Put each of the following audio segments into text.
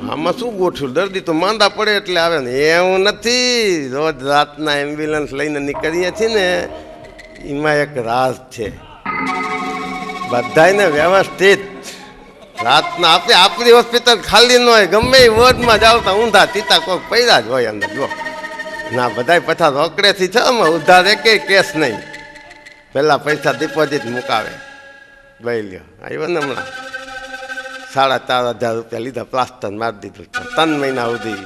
આમાં શું ગોઠવું? દર્દી તો માંદા પડે એટલે આવે ને, એવું નથી. રોજ રાતના એમ્બ્યુલન્સ લઈને નીકળીએ છીએ ને, એમાં એક રાજ છે. બધાને વ્યવસ્થિત રાતના આપણી હોસ્પિટલ ખાલી ન હોય, ગમે એ વોર્ડમાં જાવ તો ઊંધા તીતા કોઈ પૈડા જ હોય અંદર. જો ના બધાય પછા રોકડેથી છે, આમાં ઉધાર એકે કેસ નહીં. પહેલાં પૈસા ડિપોઝિટ મુકાવે. લઈ લ્યો, આવ્યો ને હમણાં 4,500 રૂપિયા લીધા, પ્લાસ્ટર મારી દીધું. 3 મહિના સુધી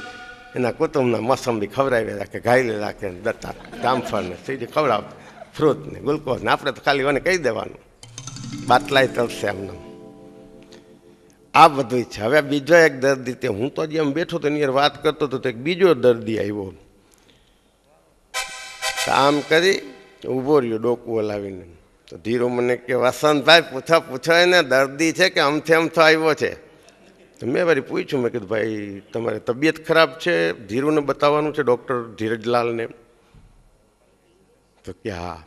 એના કુટુંબના મોસંબી ખવડાવી રાખે, ઘાયલી રાખે, દત્તા જામફળને સીધી ખવડાવે, ફ્રૂટને ગ્લુકોઝને. આપણે તો ખાલી મને કહી દેવાનું, બાટલાય તરશે એમને. આ બધું છે. હવે બીજો એક દર્દી, તે હું તો જેમ બેઠો તો એની વાત કરતો હતો, તો એક બીજો દર્દી આવ્યો. આમ કરી ઊભો રહ્યો ડોકું હલાવીને. તો ધીરો મને કે વસંતભાઈ પૂછો એને દર્દી છે કે અમથે અમથો આવ્યો છે? તો મેં વળી પૂછ્યું, મેં કીધું ભાઈ તમારે તબિયત ખરાબ છે, ધીરુને બતાવવાનું છે, ડૉક્ટર ધીરજલાલને? તો કે હા.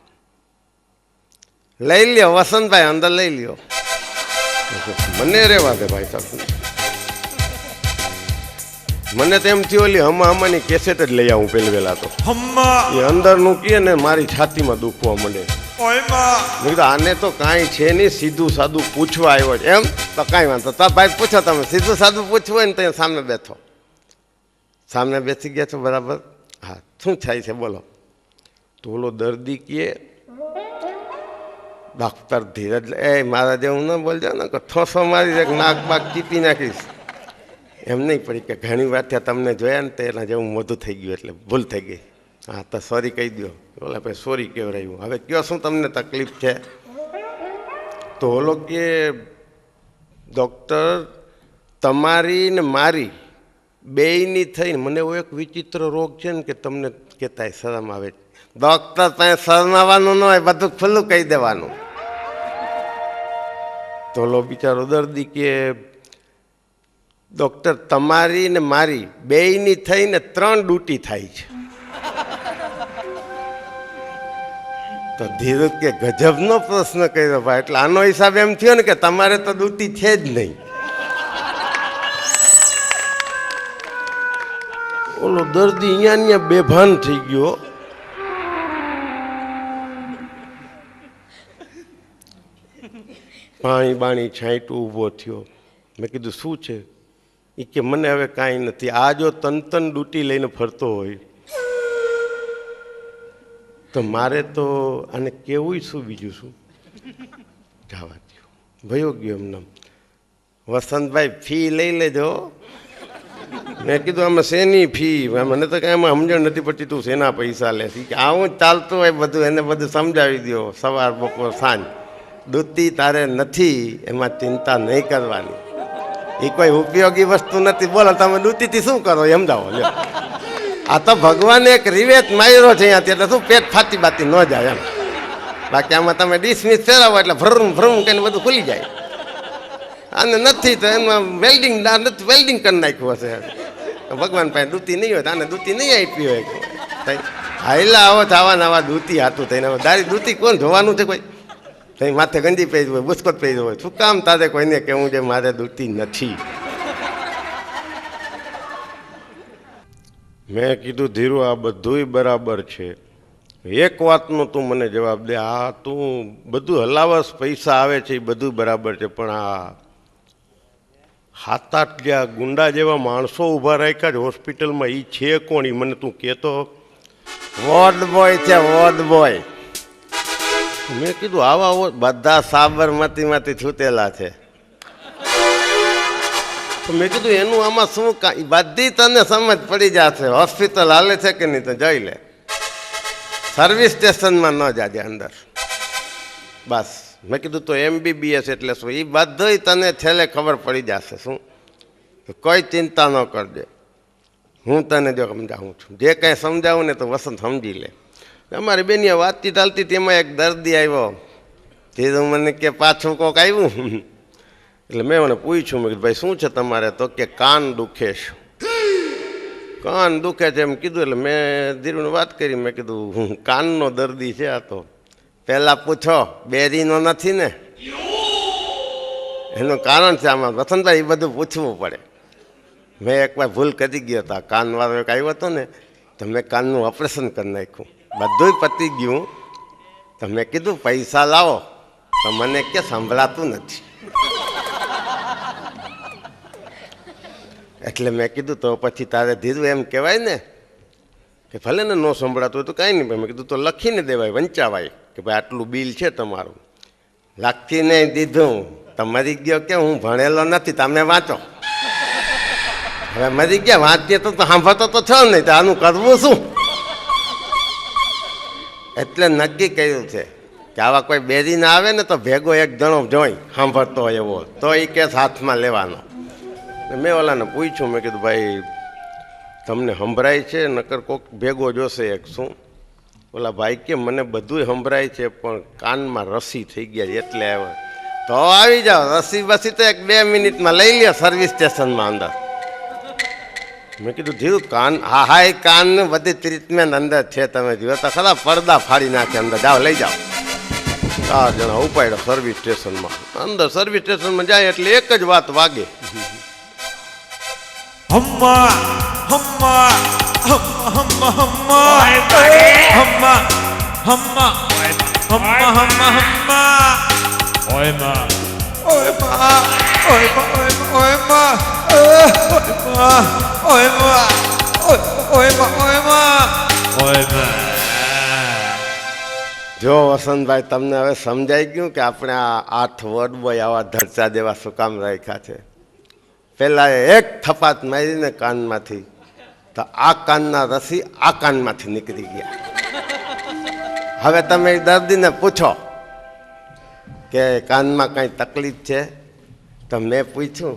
લઈ લ્યો વસંતભાઈ, અંદર લઈ લ્યો. મને રેવા દે ભાઈ સાહેબ, મને તો એમ થયું ઓલી હમાની કેસેટ જ લઈ આવું પેલી વેલા. તો એ અંદરનું કહે ને મારી છાતીમાં દુખવા માંડે. મેં કીધું આને તો કાંઈ છે નહીં, સીધું સાદું પૂછવા આવ્યો છે. એમ તો કાંઈ વાંધો, તો ભાઈ પૂછો તમે, સીધું સાદું પૂછવું હોય ને તો સામે બેઠો. સામે બેસી ગયા છો બરાબર? હા, શું થાય છે બોલો? તો ઓલો દર્દી કહે, ડૉક્ટર ધીરજ, એ મારા જેવું ન બોલજો ને કે ઠોસો મારી એક નાક બાક ચીપી નાખીશ. એમ નહીં પડી કે ઘણી વાર ત્યાં તમને જોયા ને તો એના જેવું મોઢું થઈ ગયું એટલે ભૂલ થઈ ગઈ. હા તો સોરી કહી દો. ઓલા ભાઈ સોરી કહેવરાયું. હવે કયો શું તમને તકલીફ છે? તો ઓલો કે ડૉક્ટર તમારી ને મારી બેયની થઈને મને એવો એક વિચિત્ર રોગ છે ને કે તમને કહેતા શરમ આવે. ડૉક્ટર પાસે શરમાવાનું ન હોય, બધું ખુલ્લું કહી દેવાનું. તો ઓલો બિચારો દર્દી કે ડૉક્ટર તમારી ને મારી બેયની થઈને 3 ડ્યુટી થાય છે. તો ધીરજ કે ગજબનો પ્રશ્ન કર્યો ભાઈ, એટલે આનો હિસાબ એમ થયો ને કે તમારે તો ડ્યુટી છે જ નહીં. ઓલો દર્દી અહીંયા બેભાન થઈ ગયો. પાણી બાણી છાંટું ઊભો થયો. મેં કીધું શું છે? એ કે મને હવે કાંઈ નથી. આ જો તન ડ્યુટી લઈને ફરતો હોય તો મારે તો આને કેવું શું, બીજું શું? જવા દો, ભયો ગયો એમને. વસંતભાઈ ફી લઈ લેજો. મેં કીધું આમાં શેની ફી? મને તો કાંઈ એમાં સમજણ નથી પડતી, તું શેના પૈસા લે? કે આવું ચાલતું હોય બધું, એને બધું સમજાવી દો સવાર બપોર સાંજ. ડૂતી તારે નથી, એમાં ચિંતા નહીં કરવાની. એ કોઈ ઉપયોગી વસ્તુ નથી. બોલો તમે ડૂતીથી શું કરો એમ જાઓ. લ્યો, આ તો ભગવાને એક રિવેટ માર્યો છે અહીંયાથી, એટલે શું પેટ ફાટી બાતી ન જાય એમ. બાકી આમાં તમે ડિસમિસ ફેરવો એટલે ભrum ભrum કરીને બધું ખુલી જાય. અને નથી તો એમાં વેલ્ડિંગ વેલ્ડિંગ કરી નાખ્યું હશે. ભગવાન પાસે દૂતી નહીં હોય તો આને દૂતી નહીં આપી હોય. હાઈલા આવો થવાના આવા દૂતી હાથું થઈને દારી દૂતી કોણ જોવાનું છે? કોઈ તઈ માથે ગંજી પહેરી હોય, બુસ્કોટ પહેરી હોય, શું કામ તારે કોઈને કહેવું છે મારે દૂતી નથી? મેં કીધું ધીરુ આ બધુંય બરાબર છે, એક વાતનો તું મને જવાબ દે. આ તું બધું હલાવસ પૈસા આવે છે એ બધું બરાબર છે, પણ આ 7-8 જે ગુંડા જેવા માણસો ઊભા રાખ્યા છે હોસ્પિટલમાં, એ છે કોણ? એ મને તું કહેતો. વોર્ડ બોય છે, વોર્ડ બોય. મેં કીધું આવા બધા સાબરમતીમાંથી છૂટેલા છે. તો મેં કીધું એનું આમાં શું કાંઈ બધી તને સમજ પડી જશે. હોસ્પિટલ હાલે છે કે નહીં તો જઈ લે. સર્વિસ સ્ટેશનમાં ન જાજે અંદર. બસ મેં કીધું તો MBBS એટલે શું? એ બધુંય તને છેલ્લે ખબર પડી જશે. શું? કોઈ ચિંતા ન કરજે, હું તને જો સમજાવું છું. જે કાંઈ સમજાવું ને તો વસંત સમજી લે. અમારી બેની વાતચીત ચાલતી તેમાં એક દર્દી આવ્યો. તે મને કે પાછું કોક આવ્યું. એટલે મેં મને પૂછ્યું, મેં કીધું ભાઈ શું છે તમારે? તો કે કાન દુખે છે. કાન દુખે છે એમ કીધું. એટલે મેં ધીરુને વાત કરી. મેં કીધું કાનનો દર્દી છે આ તો. પહેલાં પૂછો બેરીનો નથી ને? એનું કારણ છે આમાં વસંતભાઈ, એ બધું પૂછવું પડે. મેં એકવાર ભૂલ કરી ગયો હતો, કાનવાળો એક આવ્યો હતો ને, તો મેં કાનનું ઓપરેશન કરી નાખ્યું, બધું પતી ગયું. તો મેં કીધું પૈસા લાવો, તો મને કે સંભળાતું નથી. એટલે મેં કીધું તો પછી તારે ધીરું એમ કહેવાય ને કે ભલે ને ન સંભળાતું હોય તો કાંઈ નહીં. મેં કીધું તો લખીને દેવાય, વંચાવાય કે ભાઈ આટલું બિલ છે તમારું. લખીને દીધું તો મરી ગયો કે હું ભણેલો નથી, તમે વાંચો. હવે મરી ગયા, વાંચીએ તો સાંભળતો તો છો નહીં, તો આનું કરવું શું? એટલે નક્કી કર્યું છે કે આવા કોઈ બેરી ના આવે ને તો ભેગો એક જણો જોઈ સાંભળતો હોય એવો, તો એ કેસ હાથમાં લેવાનો. મેં ઓલાને પૂછ્યું, મેં કીધું ભાઈ તમને સંભળાય છે? નકર કોક ભેગો જોશે એક. શું? ઓલા ભાઈ કે મને બધું સંભળાય છે પણ કાનમાં રસી થઈ ગયા એટલે આવે. તો આવી જાઓ, રસી બસી તો 1-2 મિનિટમાં લઈ લ્યો સર્વિસ સ્ટેશનમાં અંદર. મેં કીધું ધીરું કાન, હા હા એ કાન બધી ટ્રીટમેન્ટ અંદર છે, તમે જુઓ તો ખરા, પડદા ફાડી નાખે અંદર. જાઓ લઈ જાઓ. 4 જણા ઉપાડ્યા સર્વિસ સ્ટેશનમાં. અંદર સર્વિસ સ્ટેશનમાં જાય એટલે એક જ વાત વાગે, હમ્મા હમ્મા હમ્મા હમ્મા હમ્મા હમ્મા હમ્મા હમ્મા હમ્મા હમ્મા ઓય માં ઓય માં ઓય માં ઓય માં ઓય માં ઓય માં ઓય માં ઓય માં. જો વસંતભાઈ તમને હવે સમજાઈ ગયું કે આપણે આ 8 વર્ડ બોય આવા ધરચા દેવા શું કામ રાખ્યા છે? પેલા એક થપાત મારીને કાનમાંથી, તો આ કાનના રસી આ કાનમાંથી નીકળી ગયા. હવે તમે દર્દીને પૂછો કે કાનમાં કાંઈ તકલીફ છે, તો મેં પૂછ્યું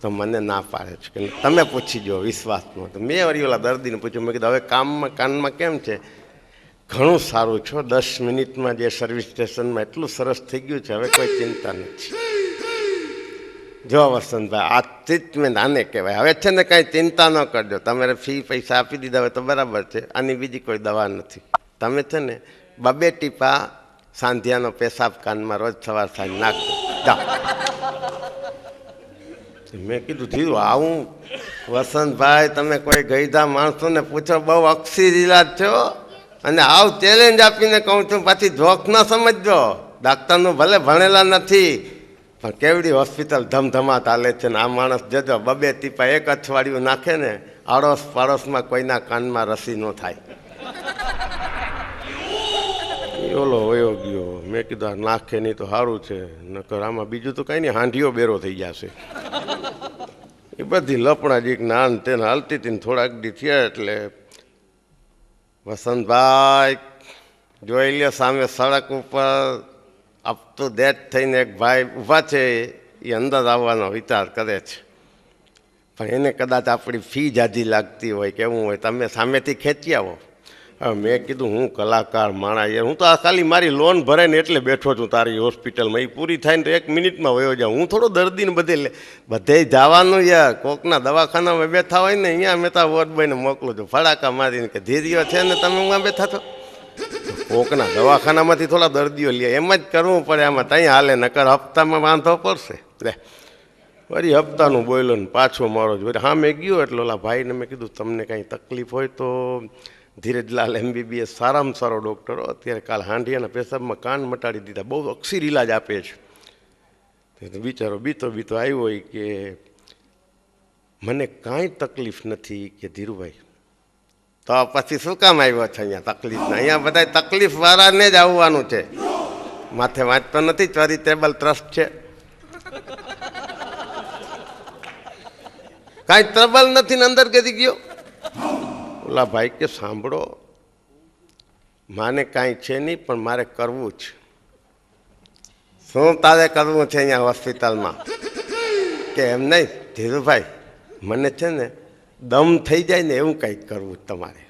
તો મને ના પાડે છે કે તમે પૂછી જો વિશ્વાસમાં. તો મેં વળી ઓલા દર્દીને પૂછ્યું, મેં કીધું હવે કાનમાં કેમ છે? ઘણું સારું છો, 10 મિનિટમાં જે સર્વિસ સ્ટેશનમાં એટલું સરસ થઈ ગયું છે, હવે કોઈ ચિંતા નથી. જો વસંતભાઈ આ ટ્રીટમેન્ટ આને કહેવાય. હવે છે ને કાંઈ ચિંતા ન કરજો, તમારે ફી પૈસા આપી દીધા હોય તો બરાબર છે, આની બીજી કોઈ દવા નથી. તમે છે ને 2 ટીપા સાંધિયાનો પેશાબ કાનમાં રોજ સવાર સાંજ નાખો, જાઓ. મેં કીધું ધીરું આવું વસંતભાઈ, તમે કોઈ ગઈધા માણસોને પૂછો, બહુ અક્ષી ઇલાજ છો, અને આવ ચેલેન્જ આપીને કહું છું, પાછી જોક ના સમજજો. ડાક્ટરનું ભલે ભણેલા નથી પણ કેવડી હોસ્પિટલ ધમધમાટ હાલે છે ને આ માણસ જજો 2 ટીપા 1 અઠવાડિયું નાખે ને, આડોશ પાડોશમાં કોઈના કાનમાં રસી ન થાય. ઓલો વયો ગયો. મેં કીધું નાખે નહીં તો સારું છે, નકર આમાં બીજું તો કાંઈ નહીં, હાંઢીઓ બેરો થઈ જશે. એ બધી લપડા જીક નાન તેને હાલતી હતી ને થોડાક દી થયા એટલે વસંતભાઈ જોઈ લ્યો સામે સડક ઉપર અપ ટુ ડેટ થઈને એક ભાઈ ઊભા છે, એ અંદર આવવાનો વિચાર કરે છે, પણ એને કદાચ આપણી ફી જાજી લાગતી હોય કેવું હોય, તમે સામેથી ખેંચી આવો. હવે મેં કીધું હું કલાકાર માણા યાર, હું તો આ ખાલી મારી લોન ભરાય ને એટલે બેઠો છું તારી હોસ્પિટલમાં, એ પૂરી થાય ને તો 1 મિનિટમાં વયો જાઉં. હું થોડો દર્દીને બધે જવાનું યાર, કોકના દવાખાનામાં બેઠા હોય ને અહીંયા મેં તો વોર્ડ બોયને મોકલું છું ફડાકા મારીને કે ધીરીઓ છે ને તમે હું બેઠા છો. કોકના દવાખાનામાંથી થોડા દર્દીઓ લે, એમ જ કરવું પડે, આમાં ત્યાં હાલે, નકર હપ્તામાં વાંધો પડશે. લે વળી હપ્તાનું બોલ્યો ને પાછો મારો જ. હા મેં ગયો એટલે ઓલા ભાઈને મેં કીધું તમને કાંઈ તકલીફ હોય તો ધીરજલાલ MBBS સારામાં સારો ડૉક્ટરો, અત્યારે કાલ હાંડિયાના પેશાબમાં કાન મટાડી દીધા, બહુ અક્ષીર ઇલાજ આપે છે. બિચારો બીતો આવ્યો હોય કે મને કાંઈ તકલીફ નથી કે ધીરુભાઈ. તો પછી શું કામ આવ્યો છે અહીંયા તકલીફ? અહીંયા બધા તકલીફવાળાને જ આવવાનું છે, માથે વાંચતો નથી, ચેરિટેબલ ટ્રસ્ટ છે, કાંઈ ટ્રબલ નથી ને અંદર કરી ગયો. ઓલા ભાઈ કે સાંભળો, માને કાંઈ છે નહીં પણ મારે કરવું છે. શું તારે કરવું છે અહીંયા હોસ્પિટલમાં? કે એમ નહીં ધીરુભાઈ, મને છે ને દમ થઈ જાય ને એવું કંઈક કરવું તમારે.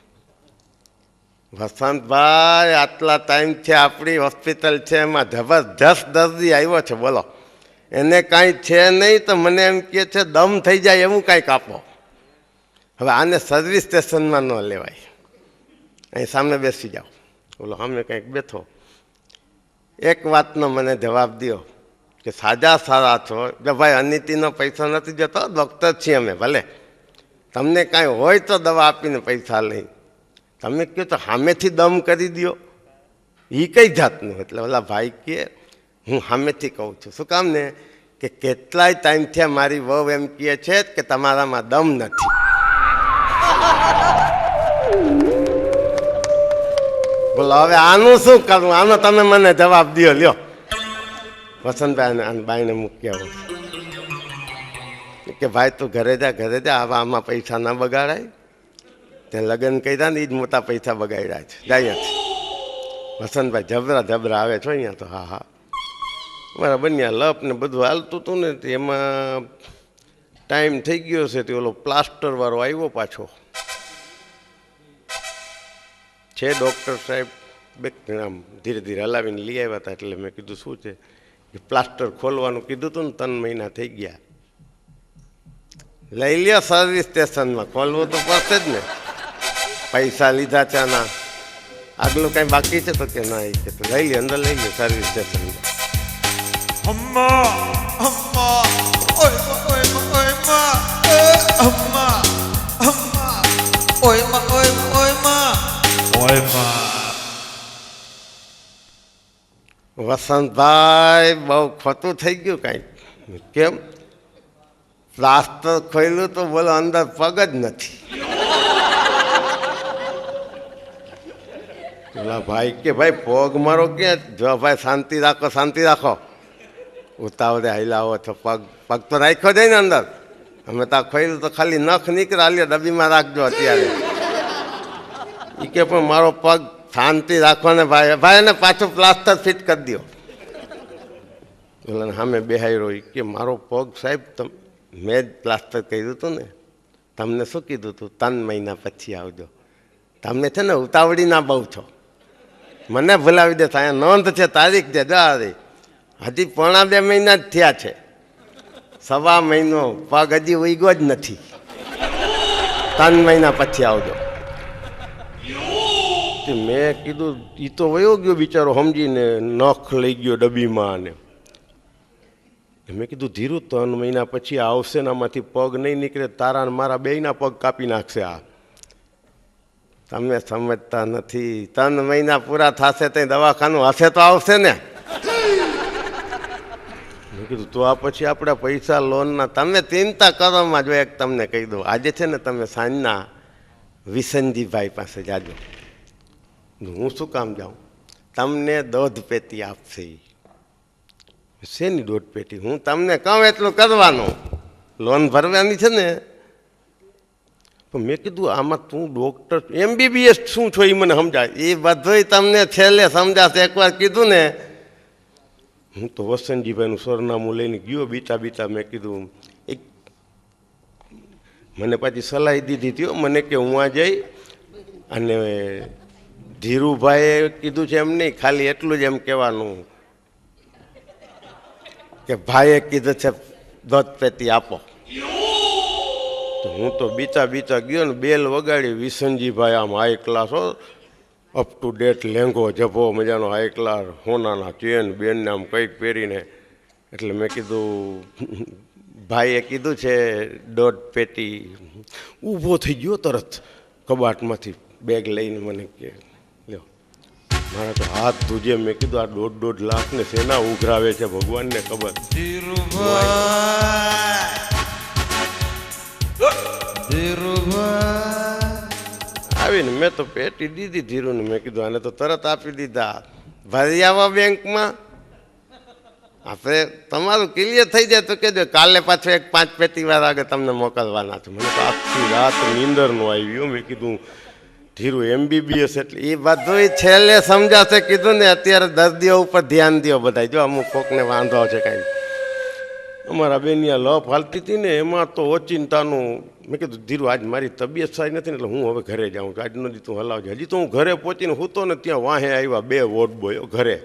વસંતભાઈ આટલા ટાઈમથી આપણી હોસ્પિટલ છે, એમાં જબરજસ્ત દર્દી આવ્યો છે, બોલો એને કાંઈ છે નહીં તો મને એમ કહે છે દમ થઈ જાય એવું કાંઈક આપો. હવે આને સર્વિસ સ્ટેશનમાં ન લેવાય, અહીં સામે બેસી જાઓ. બોલો સામે કંઈક બેઠો, એક વાતનો મને જવાબ દો કે સાજા સારા છો કે ભાઈ અનિતિનો પૈસો નથી જતો, ડૉક્ટર છીએ અમે, ભલે તમને કાંઈ હોય તો દવા આપીને પૈસા લઈ, તમે કહો તો સામેથી દમ કરી દો, એ કઈ જાતનું? એટલે ઓલા ભાઈ કહે હું સામેથી કહું છું. શું કામ ને કે કેટલાય ટાઈમથી મારી વહુ એમ કહે છે કે તમારામાં દમ નથી. બોલો હવે આનું શું કરવું? આનો તમે મને જવાબ દો. લ્યો વસંતભાઈ બાઈને મૂક્યા કે ભાઈ તું ઘરે જા હવે આમાં પૈસા ના બગાડાય, તે લગ્ન કર્યા ને એ જ મોટા પૈસા બગાડ્યા છે, જાય વસંતભાઈ જબરા આવે છો અહીંયા તો. હા મારા બન્યા લપ ને બધું હાલતું હતું ને એમાં ટાઈમ થઈ ગયો છે. તે ઓલો પ્લાસ્ટર વાળો આવ્યો પાછો છે, ડૉક્ટર સાહેબ આમ ધીરે ધીરે હલાવીને લઈ આવ્યા હતા. એટલે મેં કીધું શું છે? કે પ્લાસ્ટર ખોલવાનું કીધું હતું ને 3 મહિના થઈ ગયા, લઈ લ્યો સર્વિસ સ્ટેશનમાં, ખોલવું તો પડશે જ ને, પૈસા લીધા છે આના, આગલું કાંઈ બાકી છે તો કે ના, એ કે લઈ લે અંદર લઈ લે સર્વિસ સ્ટેશનમાં. અમ્મા અમ્મા ઓય ઓય ઓય માં અમ્મા અમ્મા ઓય માં ઓય માં વસંતભાઈ બહુ ખોટું થઈ ગયું કાંઈક. કેમ? પ્લાસ્ટર ખોલ્યું તો બોલો અંદર પગ જ નથી. પેલા ભાઈ કે ભાઈ પગ મારો ક્યાં? જો ભાઈ શાંતિ રાખો, ઉતાવળે હલાવો છો, પગ તો રાખ્યો જાય ને અંદર. અમે તો ખોલ્યું તો ખાલી નખ નીકળ્યા, લ્યો ડબ્બીમાં રાખજો અત્યારે. એ કે પણ મારો પગ, શાંતિ રાખો ને ભાઈ એને પાછું પ્લાસ્ટર ફિટ કરી દો. પેલા સામે બેહાઈ એ કે મારો પગ સાહેબ મેં જ પ્લાસ્ટર કર્યું હતું ને, તમને શું કીધું હતું? 3 મહિના પછી આવજો. તમે છે ને ઉતાવળીના બહુ છો, મને ભૂલાવી દે. અહીંયા નોંધ છે, તારીખ છે, હજી 1.5 મહિના જ થયા છે, 1.25 મહિનો પગ હજી ઉગ્યો જ નથી, 3 મહિના પછી આવજો. મેં કીધું એ તો વયો ગયો બિચારો સમજીને, નખ લઈ ગયો ડબ્બીમાં. ને મેં કીધું ધીરું 3 મહિના પછી આવશે ને આમાંથી પગ નહીં નીકળે, તારા મારા બેયના પગ કાપી નાખશે આ. તમે સમજતા નથી, 3 મહિના પૂરા થશે તો દવાખાનું હશે તો આવશે ને. મેં કીધું તો આ પછી આપણે પૈસા લોનના તમે ચિંતા કરવામાં. જો એક તમને કહી દઉં, આજે છે ને તમે સાંજના વિસનજીભાઈ પાસે જાજો. હું શું કામ જાઉં? તમને 2 પેટી આપશે. શેની 2 પેટી? હું તમને કહું એટલું કરવાનું, લોન ભરવાની છે ને. પણ મેં કીધું આમાં તું ડૉક્ટર MBBS શું છો એ મને સમજાય. એ બધું તમને છેલ્લે સમજાશે. એકવાર કીધું ને, હું તો વસંતજીભાઈનું સરનામું લઈને ગયો બીતા. મેં કીધું એક મને પાછી સલાહ દીધી હતી મને કે હું આ જઈ અને ધીરુભાઈએ કીધું છે એમ નહીં, ખાલી એટલું જ એમ કહેવાનું કે ભાઈએ કીધું છે 2 પેટી આપો. તો હું તો બીતા ગયો ને, બેલ વગાડી. વિસનજીભાઈ આમ હાઈ ક્લાસ હો, અપ ટુ ડેટ લેંગો જભો મજાનો હાઈ ક્લાસ, હોનાના ચેન બેનને આમ કંઈક પહેરીને. એટલે મેં કીધું ભાઈએ કીધું છે 2 પેટી. ઊભો થઈ ગયો તરત કબાટમાંથી બેગ લઈને મને કે લ્યો. મારા તો હાથ ધૂજે. મેં કીધું આ 1.5 લાખ ને શેના ઉઘરાવે છે ભગવાનને ખબર. આવીને મેં તો પેટી દીધી ધીરુને. મેં કીધું આને તો તરત આપી દીધા. ભરી આવો બેંકમાં, આપણે તમારું ક્લિયર થઈ જાય તો કહેજો, કાલે પાછો એક 5 પેટી વાર આગળ તમને મોકલવાના છે. મને તો આખી રાત નીંદર નો આવી. મેં કીધું ધીરુ MBBS એટલે એ બધું છેલ્લે સમજાશે. કીધું ને અત્યારે દર્દીઓ ઉપર ધ્યાન દો બધા. જો અમુક કોકને વાંધો છે કાંઈ. અમારા બેનિયા લપ હાલતી હતી ને, એમાં તો ઓચિંતાનું. મેં કીધું ધીરુ આજ મારી તબિયત સારી નથી ને એટલે હું હવે ઘરે જાઉં છું, આજ નથી તું હલાવજે. હજી તો હું ઘરે પહોંચીને હું તો ને ત્યાં વાહે આવ્યા 2 વોટ બોયો ઘરે.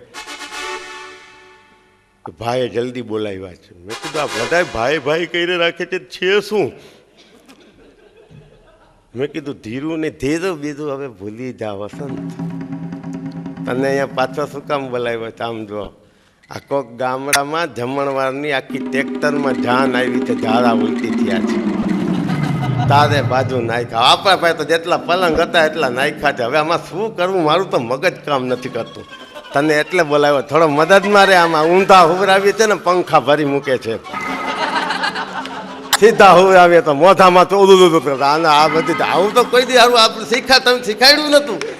ભાઈએ જલ્દી બોલાવ્યા છે. મેં કીધું આ બધા ભાઈ કરીને રાખે છે શું? મેં કીધું ધીરુ ને ધીરુ બીજું હવે ભૂલી જા વસંત, તને અહીંયા પાછો શું કામ બોલાવ્યો છે? આમ જો આ કોક ગામડામાં જમણવારની આખી ટ્રેક્ટરમાં જાન આવી છે, ઝાડા ઉલટી થયા છે. તારે બાજુ નાખ્યા. આપણા પાસે તો જેટલા પલંગ હતા એટલા નાખ્યા છે. હવે આમાં શું કરવું, મારું તો મગજ કામ નથી કરતું. તને એટલે બોલાવ્યો, થોડો મદદ મારે. આમાં ઊંધા હુવરાવી છે ને પંખા ભરી મૂકે છે. સીધા હુવરાવીએ તો મોઢામાં તો ઉદું આ બધી આવું તો કોઈ દી સારું આપણે તમે શીખાડ્યું નતું.